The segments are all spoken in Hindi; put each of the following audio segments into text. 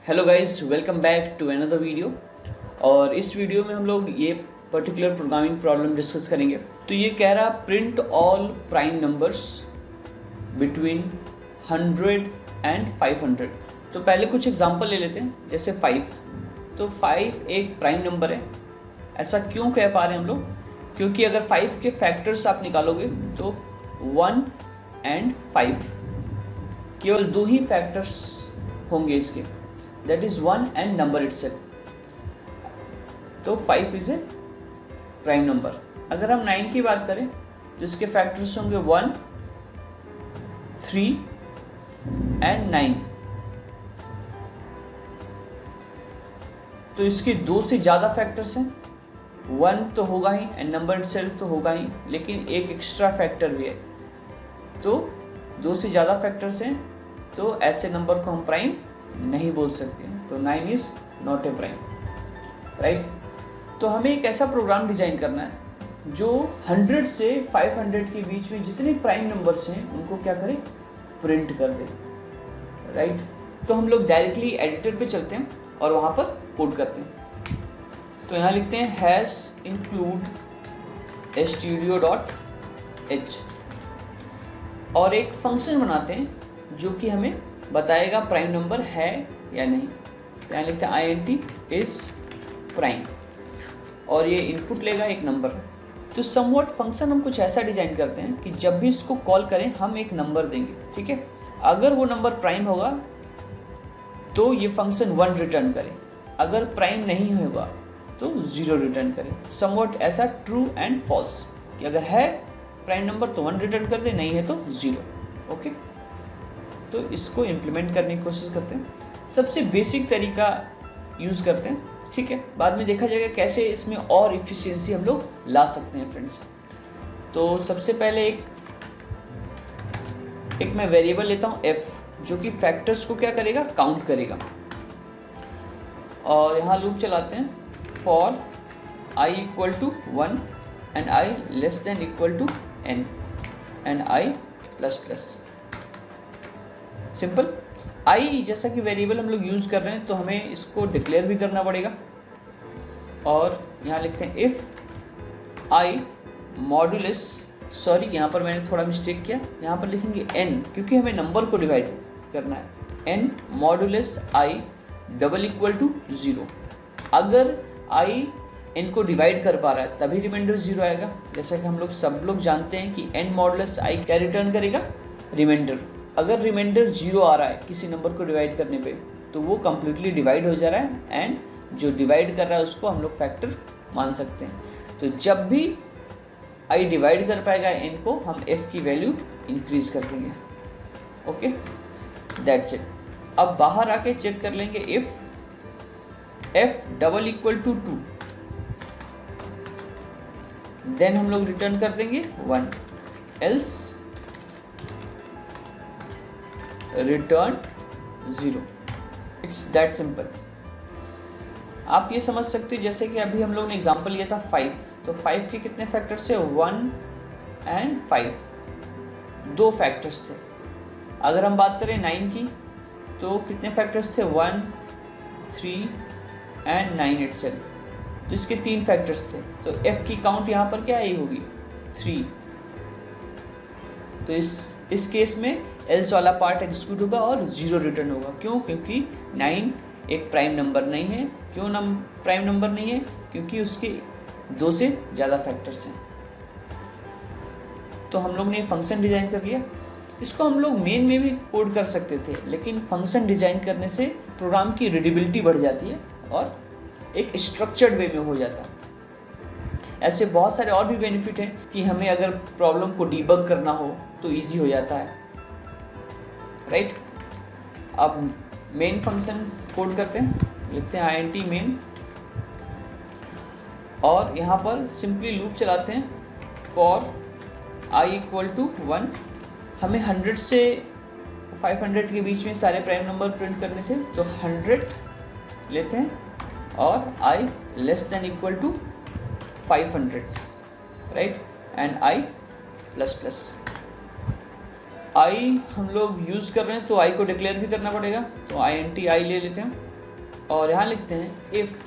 Hello guys, welcome back to another video. और इस वीडियो में हम लोग ये पर्टिकुलर प्रोग्रामिंग प्रॉब्लम डिस्कस करेंगे। तो ये कह रहा print all prime numbers between 100 and 500। तो पहले कुछ एग्जांपल ले लेते हैं, जैसे 5। तो 5 एक प्राइम नंबर है। ऐसा क्यों कह पा रहे हैं हम लोग? क्योंकि अगर 5 के फैक्टर्स आप निकालोगे तो 1 एंड 5 केवल दो ही फैक्टर्स होंगे इसके, that is 1 and number itself. तो 5 इज ए प्राइम नंबर। अगर हम 9 की बात करें तो इसके फैक्टर्स होंगे 1, 3 एंड 9। तो इसके दो से ज़्यादा फैक्टर्स हैं। 1 तो होगा ही एंड नंबर इटसेल्फ तो होगा ही, लेकिन एक एक्स्ट्रा फैक्टर भी है। तो दो से ज़्यादा फैक्टर्स हैं, तो ऐसे नंबर को हम प्राइम नहीं बोल सकते। तो 9 is not a prime, right. तो हमें एक ऐसा प्रोग्राम डिजाइन करना है जो 100 से 500 के बीच में जितने प्राइम नंबर्स हैं उनको क्या करे, प्रिंट कर दे, राइट। तो हम लोग डायरेक्टली एडिटर पे चलते हैं और वहाँ पर कोड करते हैं। तो यहाँ लिखते हैं हैश इंक्लूड stdio.h और एक फंक्शन बनाते हैं जो कि हमें बताएगा प्राइम नंबर है या नहीं। तो यहाँ लिखते हैं int इज प्राइम और ये इनपुट लेगा एक नंबर। तो समवॉट फंक्शन हम कुछ ऐसा डिजाइन करते हैं कि जब भी इसको कॉल करें हम एक नंबर देंगे, ठीक है। अगर वो नंबर प्राइम होगा तो ये फंक्शन 1 रिटर्न करे, अगर प्राइम नहीं होगा तो 0 रिटर्न करे। समवॉट ऐसा ट्रू एंड फॉल्स कि अगर है प्राइम नंबर तो 1 रिटर्न कर दे, नहीं है तो 0। ओके, तो इसको इम्प्लीमेंट करने की कोशिश करते हैं। सबसे बेसिक तरीका यूज़ करते हैं, ठीक है। बाद में देखा जाएगा कैसे इसमें और इफ़िशियंसी हम लोग ला सकते हैं फ्रेंड्स। तो सबसे पहले एक मैं वेरिएबल लेता हूँ f, जो कि फैक्टर्स को क्या करेगा, काउंट करेगा। और यहाँ लूप चलाते हैं for i equal to 1 and i less than equal to n and i plus plus. Simple. i जैसा कि वेरिएबल हम लोग यूज़ कर रहे हैं तो हमें इसको डिक्लेयर भी करना पड़ेगा। और यहाँ लिखते हैं इफ़ i मॉड्यूलस, सॉरी यहाँ पर मैंने थोड़ा मिस्टेक किया, यहाँ पर लिखेंगे n क्योंकि हमें नंबर को डिवाइड करना है। n modulus i double equal to 0। अगर i n को डिवाइड कर पा रहा है तभी रिमाइंडर 0 आएगा। जैसा कि हम लोग सब लोग जानते हैं कि n मॉड्यूलस i क्या रिटर्न करेगा, रिमाइंडर। अगर रिमाइंडर 0 आ रहा है किसी नंबर को डिवाइड करने पे तो वो कम्प्लीटली डिवाइड हो जा रहा है एंड जो डिवाइड कर रहा है उसको हम लोग फैक्टर मान सकते हैं। तो जब भी i डिवाइड कर पाएगा n को, हम f की वैल्यू इंक्रीज कर देंगे। Okay, that's it. अब बाहर आके चेक कर लेंगे if f double equal to 2, then हम लोग रिटर्न कर देंगे 1, else return 0। It's that simple. आप ये समझ सकते हो जैसे कि अभी हम लोग ने एग्जांपल लिया था 5। तो 5 के कितने फैक्टर्स थे, 1 एंड 5, दो फैक्टर्स थे। अगर हम बात करें 9 की तो कितने फैक्टर्स थे, 1, 3 एंड 9 इटसेल्फ। तो इसके 3 फैक्टर्स थे। तो f की काउंट यहाँ पर क्या आई होगी, 3। तो इस केस में एल्स वाला पार्ट एग्जीक्यूट होगा और 0 रिटर्न होगा। क्यों? क्योंकि 9 एक प्राइम नंबर नहीं है। क्यों प्राइम नंबर नहीं है? क्योंकि उसके 2 से ज़्यादा फैक्टर्स हैं। तो हम लोग ने फंक्शन डिजाइन कर लिया। इसको हम लोग मेन में भी कोड कर सकते थे, लेकिन फंक्शन डिजाइन करने से प्रोग्राम की रीडेबिलिटी बढ़ जाती है और एक स्ट्रक्चर्ड वे में हो जाता है। ऐसे बहुत सारे और भी बेनिफिट हैं कि हमें अगर प्रॉब्लम को डीबग करना हो तो इजी हो जाता है, राइट। अब मेन फंक्शन कोड करते हैं, लिखते हैं int मेन और यहाँ पर सिंपली लूप चलाते हैं फॉर i इक्वल टू 1। हमें 100 से 500 के बीच में सारे प्राइम नंबर प्रिंट करने थे, तो 100 लेते हैं और i less than equal to 500, right, and i plus plus. i हम लोग यूज़ कर रहे हैं तो i को डिक्लेयर भी करना पड़ेगा। तो int i ले लेते हैं और यहाँ लिखते हैं इफ,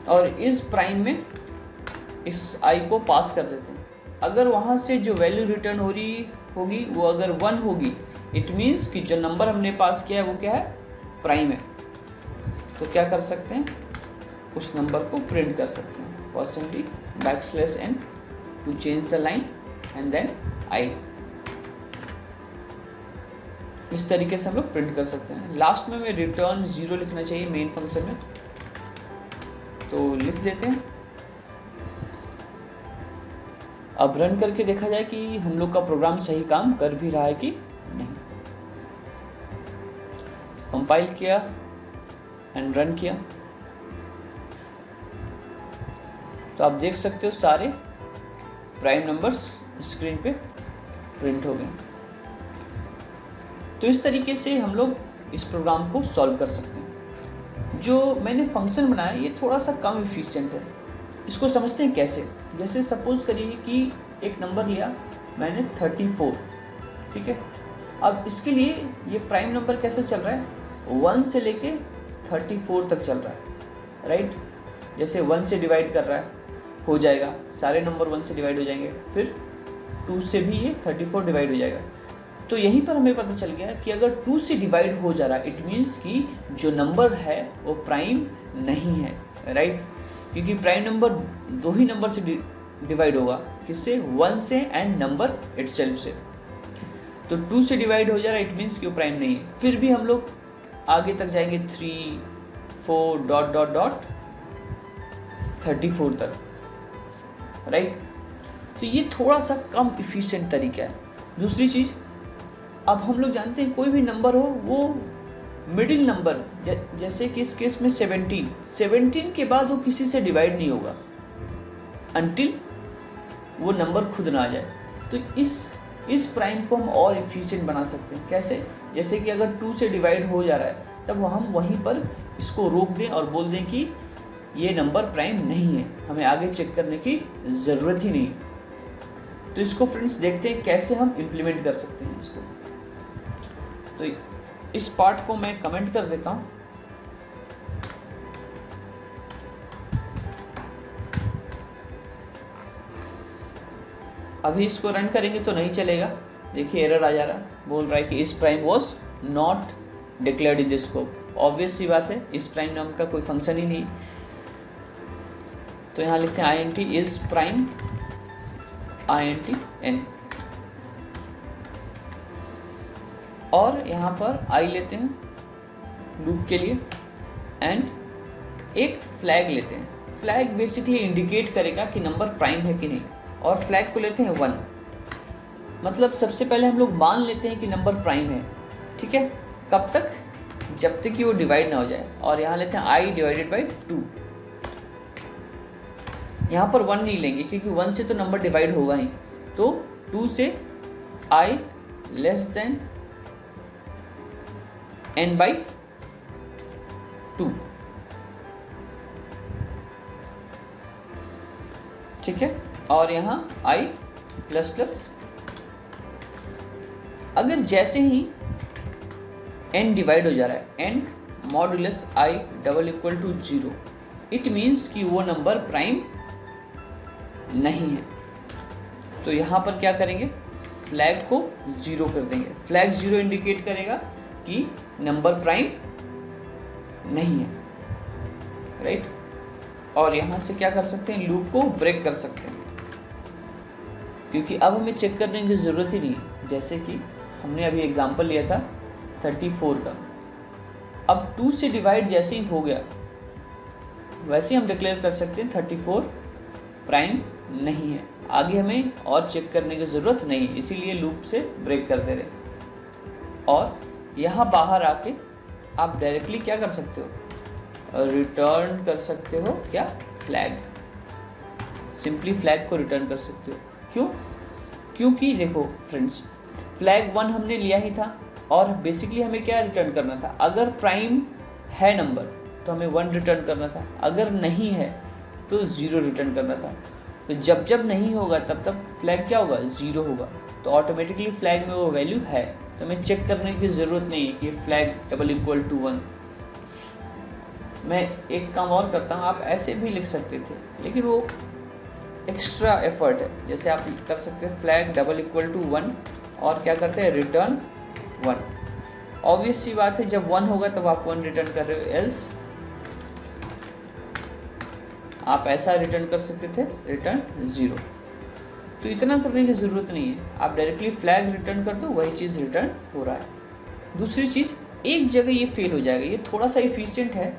और इस प्राइम में इस आई को पास कर देते हैं। अगर वहाँ से जो वैल्यू रिटर्न हो रही होगी वो अगर 1 होगी, इट मीन्स कि जो नंबर हमने पास किया है वो क्या है, प्राइम है। तो क्या कर सकते हैं, उस नंबर को प्रिंट कर सकते हैं, %n to change the line and then I. इस तरीके से हम लोग प्रिंट कर सकते हैं। लास्ट में हमें रिटर्न 0 लिखना चाहिए मेन फंक्शन में, तो लिख देते हैं। अब रन करके देखा जाए कि हम लोग का प्रोग्राम सही काम कर भी रहा है कि नहीं। कंपाइल किया एंड रन किया तो आप देख सकते हो सारे प्राइम नंबर्स स्क्रीन पे प्रिंट हो गए। तो इस तरीके से हम लोग इस प्रोग्राम को सॉल्व कर सकते हैं। जो मैंने फंक्शन बनाया ये थोड़ा सा कम इफिशिएंट है। इसको समझते हैं कैसे। जैसे सपोज करिए कि एक नंबर लिया मैंने 34, ठीक है। अब इसके लिए ये प्राइम नंबर कैसे चल रहा है, 1 से लेके 34 तक चल रहा है, राइट। जैसे 1 से डिवाइड कर रहा है, हो जाएगा, सारे नंबर 1 से डिवाइड हो जाएंगे, फिर 2 से भी ये 34 डिवाइड हो जाएगा। तो यहीं पर हमें पता चल गया कि अगर 2 से डिवाइड हो जा रहा है, इट मीन्स कि जो नंबर है वो प्राइम नहीं है, राइट। क्योंकि प्राइम नंबर 2 ही नंबर से डिवाइड होगा, किससे, 1 से एंड नंबर इटसेल्फ से। तो 2 से डिवाइड हो जा रहा है, इट मीन्स कि वो प्राइम नहीं है। फिर भी हम लोग आगे तक जाएंगे 3, 4 ... 34 तक, राइट। तो ये थोड़ा सा कम इफिशिएंट तरीका है। दूसरी चीज़, अब हम लोग जानते हैं कोई भी नंबर हो वो मिडिल नंबर, जैसे कि इस केस में 17 के बाद वो किसी से डिवाइड नहीं होगा अनटिल वो नंबर खुद ना आ जाए। तो इस प्राइम को हम और इफिशिएंट बना सकते हैं। कैसे, जैसे कि अगर 2 से डिवाइड हो जा रहा है तब हम वहीं पर इसको रोक दें और बोल दें कि ये नंबर प्राइम नहीं है, हमें आगे चेक करने की ज़रूरत ही नहीं। तो इसको फ्रेंड्स देखते हैं कैसे हम इम्प्लीमेंट कर सकते हैं इसको। तो इस पार्ट को मैं कमेंट कर देता हूँ। अभी इसको रन करेंगे तो नहीं चलेगा, देखिए एरर आ जा रहा है, बोल रहा है कि इस prime was not declared in the scope. Obvious सी बात है, इस प्राइम नाम का कोई फंक्शन ही नहीं। तो यहाँ लिखते हैं int is prime int n, और यहाँ पर i लेते हैं लूप के लिए एंड एक फ्लैग लेते हैं। फ्लैग बेसिकली इंडिकेट करेगा कि नंबर प्राइम है कि नहीं, और फ्लैग को लेते हैं 1। मतलब सबसे पहले हम लोग मान लेते हैं कि नंबर प्राइम है, ठीक है। कब तक, जब तक कि वो डिवाइड ना हो जाए। और यहाँ लेते हैं i डिवाइडेड बाई 2। यहाँ पर 1 नहीं लेंगे क्योंकि 1 से तो नंबर डिवाइड होगा ही। तो 2 से i less then n by 2, ठीक है। और यहाँ i प्लस प्लस, अगर जैसे ही n डिवाइड हो जा रहा है, n modulus i double equal to 0, it means कि वो नंबर प्राइम नहीं है। तो यहाँ पर क्या करेंगे, फ्लैग को 0 कर देंगे। फ्लैग 0 इंडिकेट करेगा कि नंबर प्राइम नहीं है, राइट। और यहाँ से क्या कर सकते हैं, लूप को ब्रेक कर सकते हैं, क्योंकि अब हमें चेक करने की ज़रूरत ही नहीं है। जैसे कि हमने अभी एग्जांपल लिया था 34 का, अब 2 से डिवाइड जैसे ही हो गया वैसे ही हम डिक्लेयर कर सकते हैं 34 प्राइम नहीं है। आगे हमें और चेक करने की ज़रूरत नहीं, इसीलिए लूप से ब्रेक कर दे रहे। और यहाँ बाहर आके आप डायरेक्टली क्या कर सकते हो, रिटर्न कर सकते हो, क्या, फ्लैग। सिंपली फ्लैग को रिटर्न कर सकते हो। क्यों, क्योंकि देखो फ्रेंड्स, फ्लैग 1 हमने लिया ही था और बेसिकली हमें क्या रिटर्न करना था, अगर प्राइम है नंबर तो हमें 1 रिटर्न करना था, अगर नहीं है तो 0 रिटर्न करना था। तो जब नहीं होगा तब फ्लैग क्या होगा, 0 होगा। तो ऑटोमेटिकली फ्लैग में वो वैल्यू है, तो तो हमें चेक करने की ज़रूरत नहीं है कि फ्लैग डबल इक्वल टू 1। मैं एक काम और करता हूँ, आप ऐसे भी लिख सकते थे लेकिन वो एक्स्ट्रा एफर्ट है। जैसे आप कर सकते हैं फ्लैग डबल इक्वल टू 1 और क्या करते हैं रिटर्न 1। ऑब्वियस सी बात है जब 1 होगा तब आप 1 रिटर्न कर रहे हो, एल्स आप ऐसा रिटर्न कर सकते थे रिटर्न 0। तो इतना करने की ज़रूरत नहीं है, आप डायरेक्टली फ्लैग रिटर्न कर दो, वही चीज़ रिटर्न हो रहा है। दूसरी चीज़, एक जगह ये फेल हो जाएगा, ये थोड़ा सा इफिशिएंट है।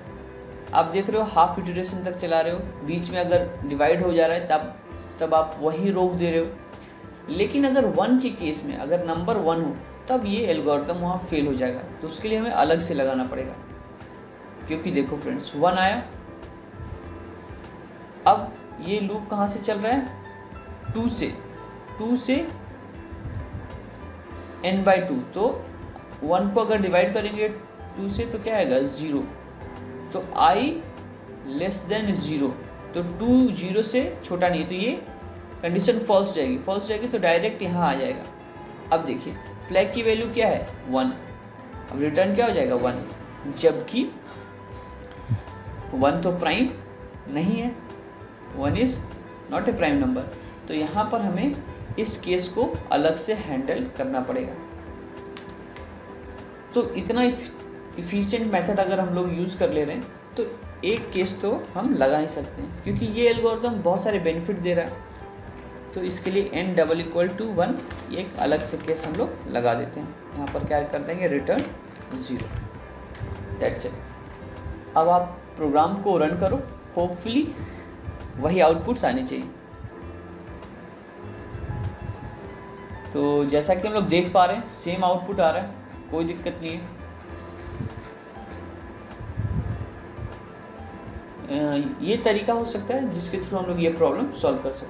आप देख रहे हो हाफ इटरेशन तक चला रहे हो, बीच में अगर डिवाइड हो जा रहा है तब आप वही रोक दे रहे हो। लेकिन अगर 1 के केस में अगर नंबर 1 हो तब ये एल्गोरिथम वहाँ फेल हो जाएगा, तो उसके लिए हमें अलग से लगाना पड़ेगा। क्योंकि देखो फ्रेंड्स 1 आया, अब ये लूप कहाँ से चल रहा है, 2 से n/2। तो 1 को अगर डिवाइड करेंगे 2 से तो क्या आएगा 0, तो I लेस देन 0, तो 2 0 से छोटा नहीं है, तो ये कंडीशन फॉल्स जाएगी तो डायरेक्ट यहाँ आ जाएगा। अब देखिए फ्लैग की वैल्यू क्या है 1, अब रिटर्न क्या हो जाएगा 1, जबकि 1 तो प्राइम नहीं है, 1 is not a prime number. तो यहाँ पर हमें इस केस को अलग से हैंडल करना पड़ेगा। तो इतना इफिशिएंट मेथड अगर हम लोग यूज़ कर ले रहे हैं तो एक केस तो हम लगा ही सकते हैं, क्योंकि ये एल्गोरिथम बहुत सारे बेनिफिट दे रहा है। तो इसके लिए n डबल इक्वल टू 1 ये एक अलग से केस हम लोग लगा देते हैं। यहाँ पर क्या कर देंगे रिटर्न 0, दैट्स इट। अब आप प्रोग्राम को रन करो, होपफुली वही आउटपुट्स आने चाहिए। तो जैसा कि हम लोग देख पा रहे हैं सेम आउटपुट आ रहा है, कोई दिक्कत नहीं है। ये तरीका हो सकता है जिसके थ्रू हम लोग ये प्रॉब्लम सॉल्व कर सकते हैं।